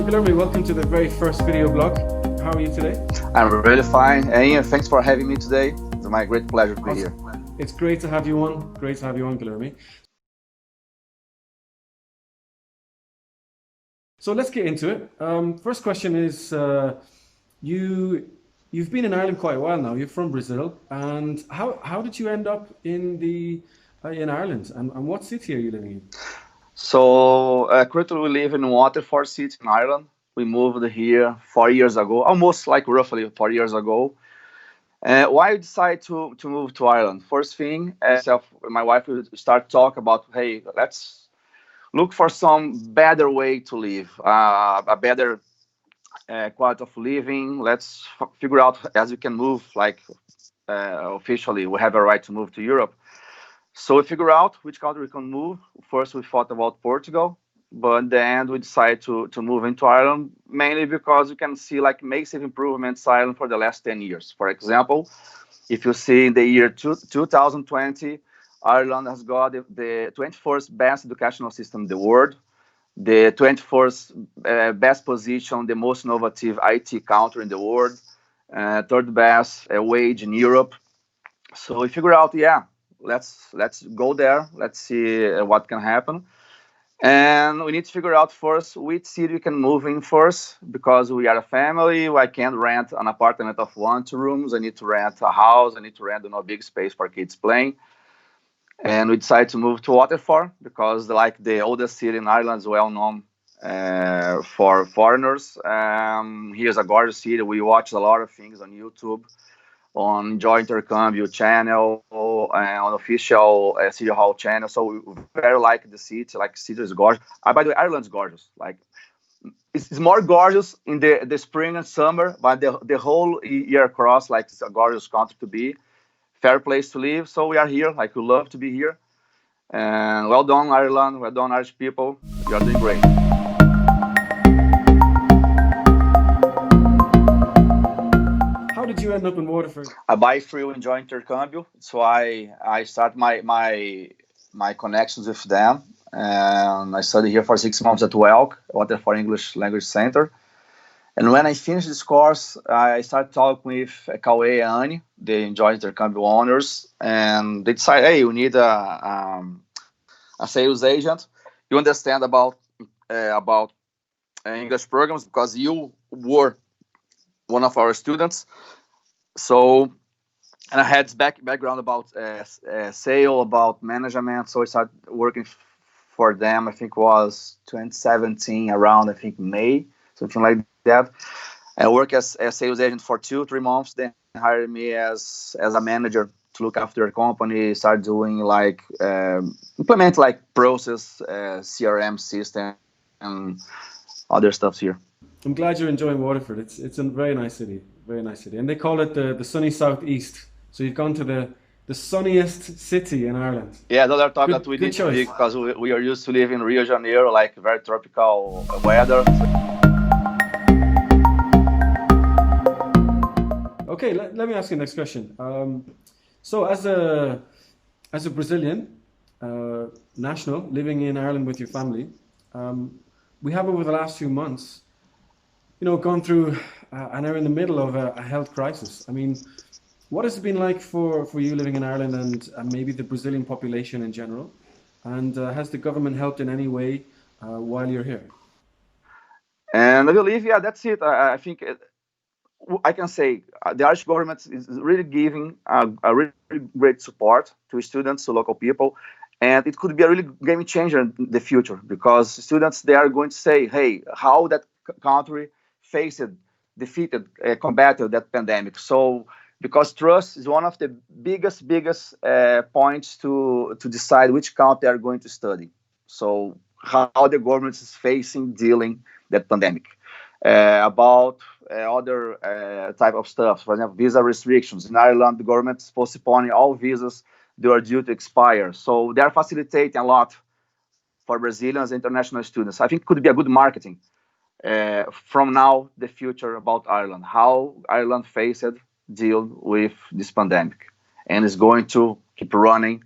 Guillerme, welcome to the very first video blog. How are you today? I'm really fine. And Ian, thanks for having me today. It's my great pleasure to be here. It's great to have you on. Great to have you on, Guillerme. So let's get into it. First question is, you've been in Ireland quite a while now. You're from Brazil, and how did you end up in Ireland? And what city are you living in? So currently we live in Waterford City in Ireland. We moved here 4 years ago, almost like roughly 4 years ago. Why I decided to move to Ireland? First thing, my wife will start talk about, hey, let's look for some better way to live, a better quality of living. Let's figure out as we can move, like officially we have a right to move to Europe. So we figure out which country we can move. First we thought about Portugal, but in the end we decided to move into Ireland, mainly because you can see like massive improvements in Ireland for the last 10 years. For example, if you see in the year 2020, Ireland has got the 21st best educational system in the world, the 21st best position, the most innovative IT country in the world, third best wage in Europe. So we figure out, yeah, let's go there. Let's see what can happen. And we need to figure out first which city we can move in first, because we are a family. I can't rent an apartment of 1-2 rooms. I need to rent a house. I need to rent a big space for kids playing. And we decided to move to Waterford because like the oldest city in Ireland is well known for foreigners. Here's a gorgeous city. We watch a lot of things on YouTube, on Joy Intercambio channel, on official City Hall channel. So we very like the city. Like city is gorgeous. By the way, Ireland's gorgeous. Like it's more gorgeous in the spring and summer, but the whole year across, like it's a gorgeous country to be. Fair place to live. So we are here. Like we love to be here. And well done, Ireland. Well done, Irish people. You are doing great. How did you end up in Waterford? I buy free and join Intercambio. So I start my connections with them. And I studied here for 6 months at WELC, Waterford English Language Center. And when I finished this course, I started talking with Cauê and Annie, the Joint Intercambio owners, and they decided, hey, we need a sales agent. You understand about English programs because you were one of our students. So, and I had background about sale, about management. So I started working for them. I think it was 2017, around I think May, something like that. I worked as a sales agent for 2-3 months. Then hired me as a manager to look after a company. Start doing like implement like process, CRM system, and other stuff here. I'm glad you're enjoying Waterford. It's a very nice city, and they call it the sunny southeast. So you've gone to the sunniest city in Ireland. Yeah, another topic that we need to be, because we are used to live in Rio de Janeiro, like very tropical weather. Okay, let me ask you the next question. So as a Brazilian national living in Ireland with your family, we have over the last few months, gone through and are in the middle of a health crisis. I mean, what has it been like for you living in Ireland and maybe the Brazilian population in general? And has the government helped in any way while you're here? And I believe, yeah, that's it. I think I can say the Irish government is really giving a really great support to students, to local people. And it could be a really game changer in the future, because students, they are going to say, hey, how that country faced, defeated, combated that pandemic. So, because trust is one of the biggest points to decide which country they are going to study. So how the government is dealing that pandemic. About other type of stuff, for example, visa restrictions. In Ireland, the government is postponing all visas that are due to expire. So they are facilitating a lot for Brazilians and international students. I think it could be a good marketing from now, the future about Ireland, how Ireland deal with this pandemic, and is going to keep running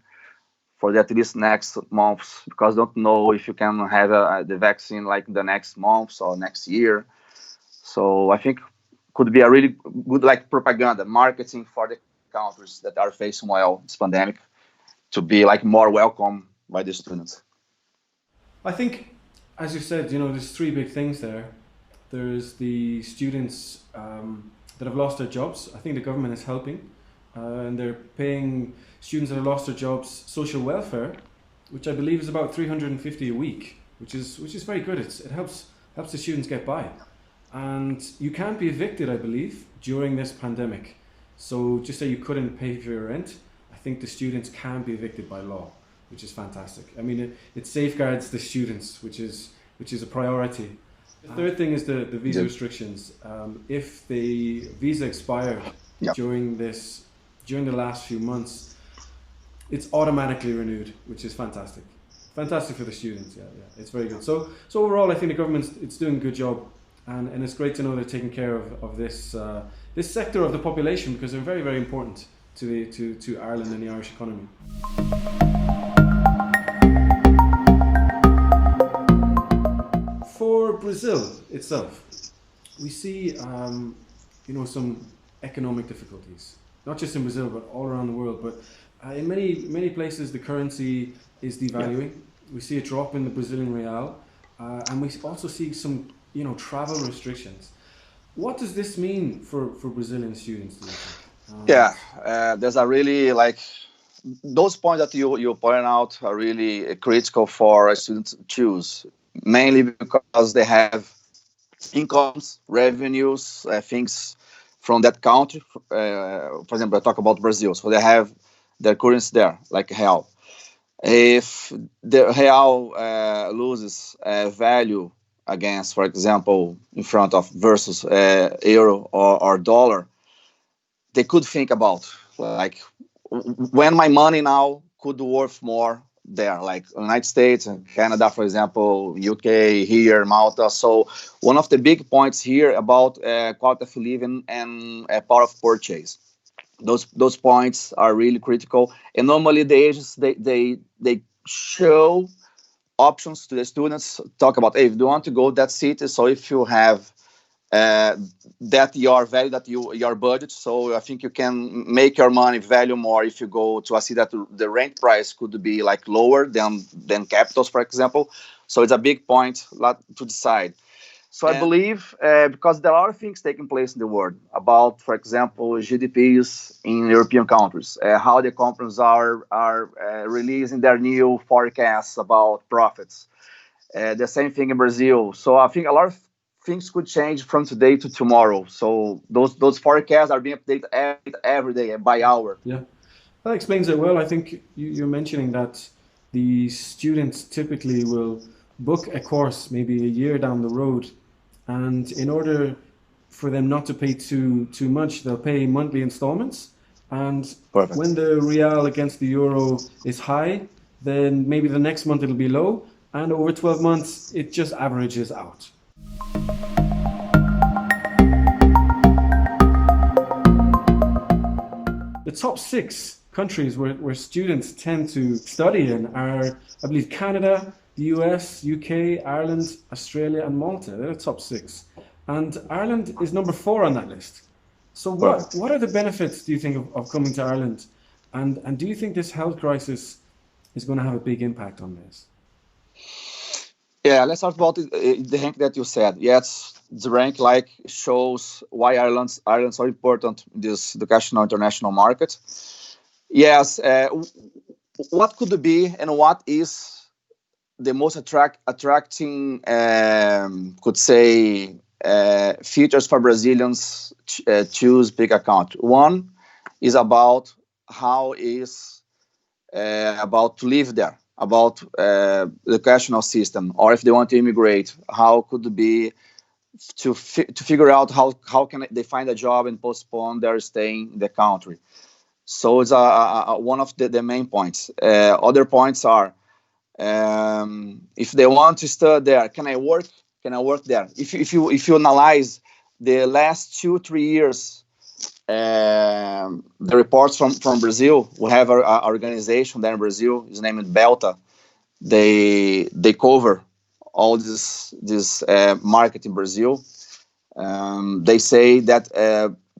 for the at least next months, because don't know if you can have the vaccine like the next month or next year. So I think could be a really good like propaganda marketing for the countries that are facing well this pandemic to be like more welcome by the students. I think, as you said, there's three big things there. There's the students that have lost their jobs. I think the government is helping, and they're paying students that have lost their jobs social welfare, which I believe is about 350 a week, which is very good. It helps the students get by, and you can't be evicted, I believe, during this pandemic. So just say you couldn't pay for your rent, I think the students can be evicted by law, which is fantastic. I mean, it safeguards the students, which is a priority. The third thing is the visa restrictions. If the visa expired during the last few months, it's automatically renewed, which is fantastic. Fantastic for the students. Yeah, it's very good. So overall, I think the government's doing a good job, and it's great to know they're taking care of this sector of the population, because they're very, very important to Ireland and the Irish economy. For Brazil itself, we see some economic difficulties, not just in Brazil but all around the world. But in many places, the currency is devaluing. We see a drop in the Brazilian real, and we also see some travel restrictions. What does this mean for Brazilian students, do you think? There's a really those points that you point out are really critical for students to choose, mainly because they have incomes, revenues, things from that country. For example, I talk about Brazil, so they have their currency there, like real. If the real loses value against, for example, in front of versus euro or dollar, they could think about when my money now could worth more there, like United States and Canada, for example, UK, here, Malta. So one of the big points here about quality of living and power of purchase. Those points are really critical. And normally the agents, they show options to the students, talk about, hey, if you want to go to that city, so if you have that your value, that your budget, so I think you can make your money value more if you go to a city that the rent price could be lower than capitals, for example. So it's a big point to decide. So I believe because there are things taking place in the world about, for example, GDPs in European countries, how the companies are releasing their new forecasts about profits. The same thing in Brazil. So I think a lot of things could change from today to tomorrow. So those forecasts are being updated every day by hour. Yeah, that explains it well. I think you're mentioning that the students typically will book a course maybe a year down the road, and in order for them not to pay too much, they'll pay monthly installments. And Perfect. When the real against the euro is high, then maybe the next month it'll be low, and over 12 months it just averages out. The top 6 countries where students tend to study in are, I believe, Canada, the US, UK, Ireland, Australia, and Malta. They're the top 6. And Ireland is number 4 on that list. So what are the benefits, do you think, of coming to Ireland? And do you think this health crisis is going to have a big impact on this? Yeah, let's talk about the rank that you said. Yes, the rank shows why Ireland's so important in this educational international market. Yes, what could be and what is the most attracting, could say, features for Brazilians choose big account. One is about how is about to live there, about the educational system, or if they want to immigrate, how could it be to figure out how can they find a job and postpone their stay in the country. So it's one of the main points. Other points are if they want to study there, can I work there? If you analyze the last 2-3 years the reports from Brazil. We have a organization there in Brazil. It's named Belta. They cover all this market in Brazil. They say that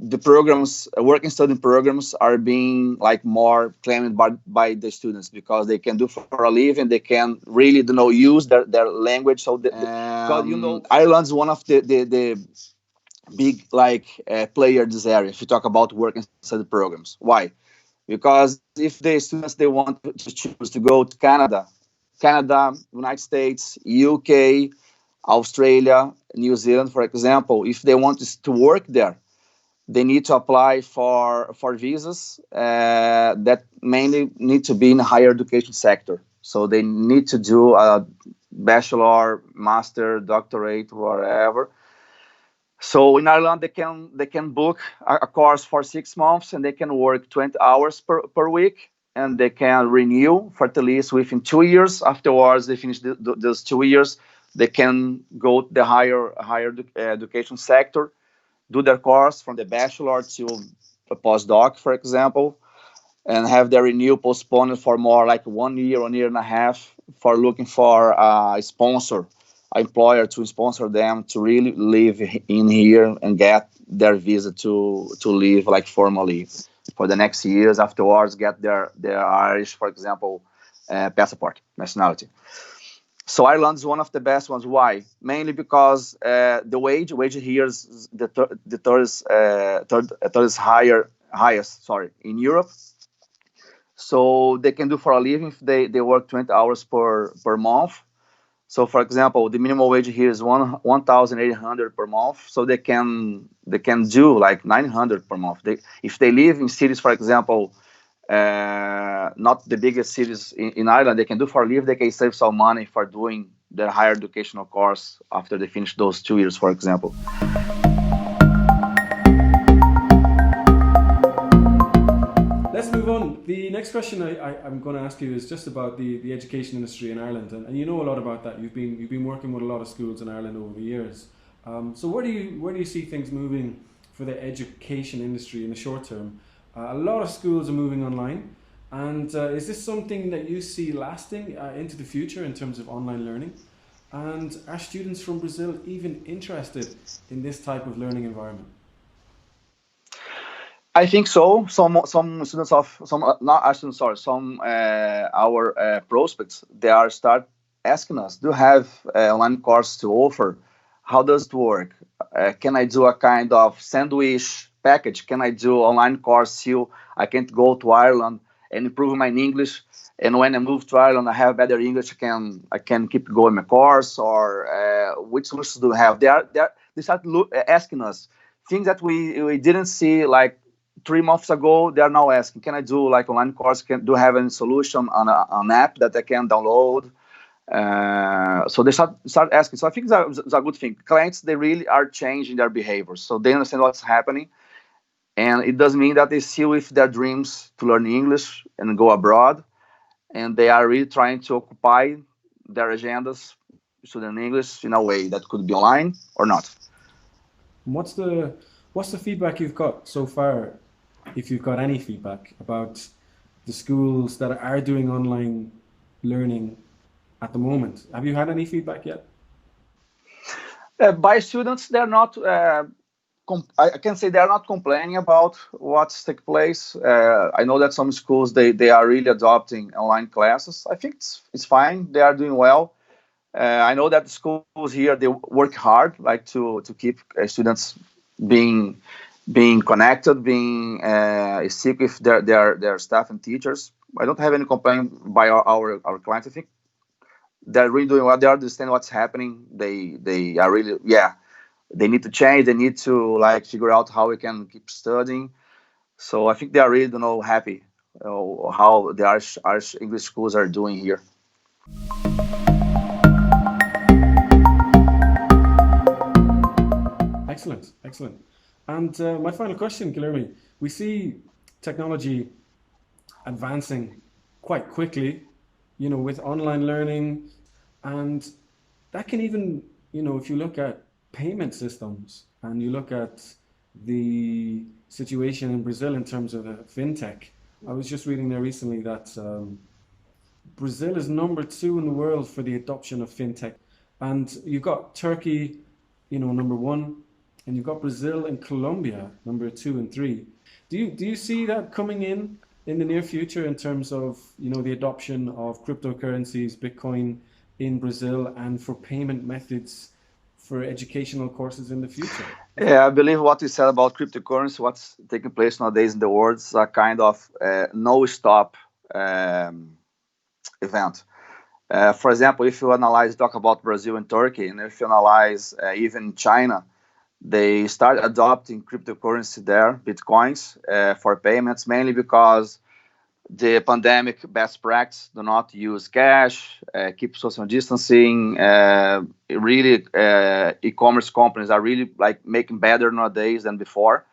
the programs, working student programs, are being like more claimed by the students because they can do for a living. They can really use their language. So because Ireland is one of the big player in this area. If you talk about working study programs, why? Because if the students they want to choose to go to Canada, United States, UK, Australia, New Zealand, for example, if they want to work there, they need to apply for visas that mainly need to be in the higher education sector. So they need to do a bachelor, master, doctorate, whatever. So in Ireland, they can book a course for 6 months and they can work 20 hours per week, and they can renew for at least within 2 years. Afterwards, they finish those 2 years, they can go to the higher education sector, do their course from the bachelor to a postdoc, for example, and have their renewal postponed for more like 1 year, 1 year and a half, for looking for a sponsor, an employer to sponsor them to really live in here and get their visa to live like formally for the next years. Afterwards, get their Irish, for example, passport, nationality. So Ireland is one of the best ones. Why? Mainly because the wage here is the third is highest in Europe. So they can do for a living if they work 20 hours per month. So for example, the minimum wage here is 1,800 per month. So they can do like 900 per month. If they live in cities, for example, not the biggest cities in Ireland, they can do for a living. They can save some money for doing their higher educational course after they finish those 2 years, for example. Let's move on. The next question I'm going to ask you is just about the education industry in Ireland, and you know a lot about that. You've been working with a lot of schools in Ireland over the years. So where do you see things moving for the education industry in the short term? A lot of schools are moving online, and is this something that you see lasting into the future in terms of online learning? And are students from Brazil even interested in this type of learning environment? I think so. Some students of not students, sorry, some our prospects, they are start asking us, do you have online course to offer? How does it work? Can I do a kind of sandwich package? Can I do online course so I can go to Ireland and improve my English? And when I move to Ireland, I have better English. I can keep going my course, or which solutions do we have? They start asking us things that we didn't see like 3 months ago. They are now asking, can I do like online course? Do I have any solution on an app that I can download? So they start asking. So I think it's a good thing. Clients, they really are changing their behaviors. So they understand what's happening. And it doesn't mean that they still with their dreams to learn English and go abroad. And they are really trying to occupy their agendas to learn English in a way that could be online or not. What's the feedback you've got so far, if you've got any feedback about the schools that are doing online learning at the moment? Have you had any feedback yet? By students, they're not. I can say they're not complaining about what's taking place. I know that some schools they are really adopting online classes. I think it's fine. They are doing well. I know that the schools here they work hard, like to keep students being connected, being stick with their staff and teachers. I don't have any complaint by our clients. I think they're really doing well. They understand what's happening. They are really they need to change. They need to like figure out how we can keep studying. So I think they are really happy how the Irish English schools are doing here. Excellent, excellent. And my final question, Guillerme, we see technology advancing quite quickly, with online learning, and that can even, if you look at payment systems and you look at the situation in Brazil in terms of the fintech. I was just reading there recently that Brazil is #2 in the world for the adoption of fintech, and you've got Turkey, #1, and you've got Brazil and Colombia #2 and 3. Do you see that coming in the near future in terms of the adoption of cryptocurrencies, Bitcoin in Brazil, and for payment methods for educational courses in the future? Yeah, I believe what you said about cryptocurrency, what's taking place nowadays in the world, is a kind of no-stop event. For example, if you talk about Brazil and Turkey, and if you analyze even China, they start adopting cryptocurrency there, bitcoins, for payments, mainly because the pandemic best practice: do not use cash, keep social distancing. Really, e-commerce companies are really like making better nowadays than before,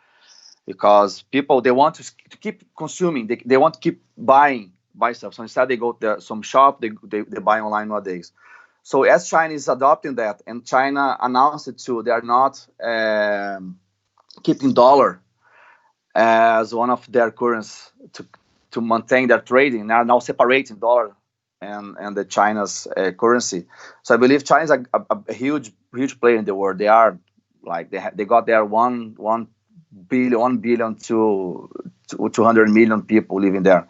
because people, they want to keep consuming, they want to keep buy stuff. So instead they go to some shop, they buy online nowadays. So as China is adopting that, and China announced it too, they are not keeping dollar as one of their currencies to maintain their trading. They are now separating dollar and the China's currency. So I believe China is a huge player in the world. They are like they got their 1 billion to 200 million people living there.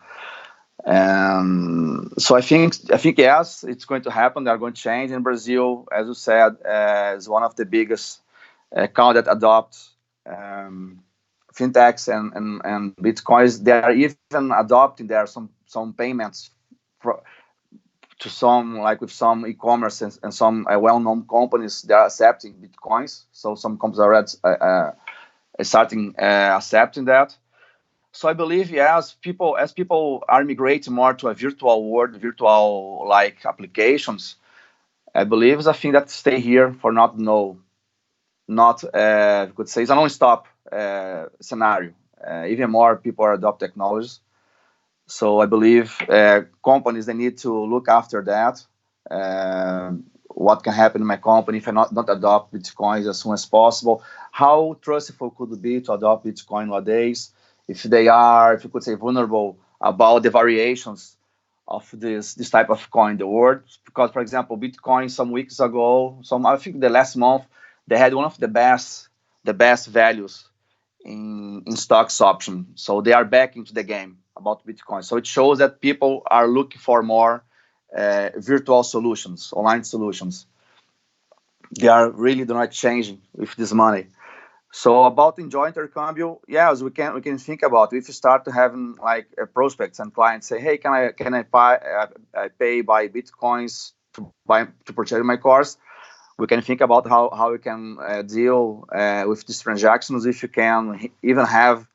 So I think yes, it's going to happen. They are going to change. In Brazil, as you said, is one of the biggest countries that adopts fintechs and bitcoins. They are even adopting there some payments to some, like with some e-commerce and some well-known companies. They are accepting bitcoins. So some companies are already starting accepting that. So I believe, yes, as people are migrating more to a virtual world, virtual like applications, I believe it's a thing that stay here for not could say it's a non-stop scenario. Even more people are adopt technologies. So I believe companies, they need to look after that. What can happen in my company if I not adopt Bitcoins as soon as possible? How trustful could it be to adopt Bitcoin nowadays? If they are, if you could say, vulnerable about the variations of this type of coin in the world. Because, for example, Bitcoin some weeks ago, I think the last month, they had one of the best values in stocks option. So they are back into the game about Bitcoin. So it shows that people are looking for more virtual solutions, online solutions. They are really not changing with this money. So about enjoy intercambio, yes, we can think about it. If you start to having like prospects and clients say, hey, can I pay by bitcoins to purchase my course? We can think about how we can deal with these transactions. If you can even have,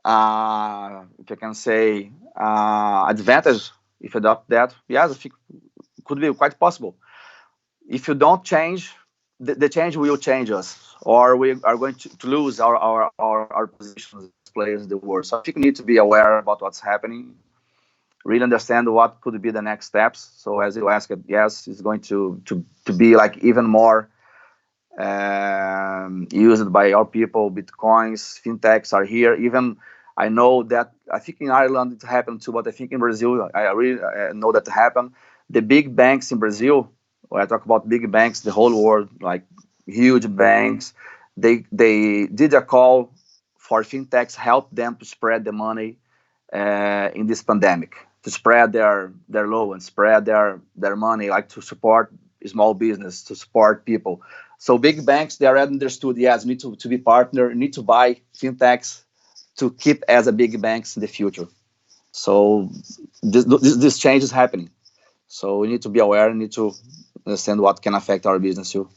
if you can say, advantage if you adopt that, yes, I think it could be quite possible. If you don't change, the change will change us, or we are going to lose our positions as players in the world. So I think we need to be aware about what's happening, really understand what could be the next steps. So as you asked, yes, it's going to be like even more used by our people. Bitcoins, fintechs are here. Even I know that, I think in Ireland it happened too, but I think in Brazil, I really know that happened. The big banks in Brazil, when I talk about big banks, the whole world, like huge banks, they did a call for fintechs, help them to spread the money in this pandemic, to spread their loan, spread their money, like to support small business, to support people. So big banks, they already understood, yes, need to be partner, need to buy fintechs to keep as a big banks in the future. So this change is happening. So we need to be aware, we need to understand what can affect our business too.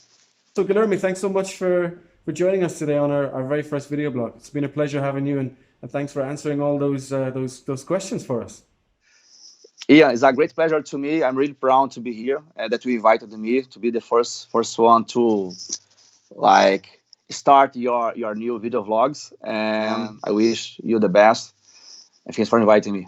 So Guillerme, thanks so much for joining us today on our very first video blog. It's been a pleasure having you, and thanks for answering all those questions for us. Yeah, it's a great pleasure to me. I'm really proud to be here, that you invited me to be the first one to like start your new video vlogs, and I wish you the best. And thanks for inviting me.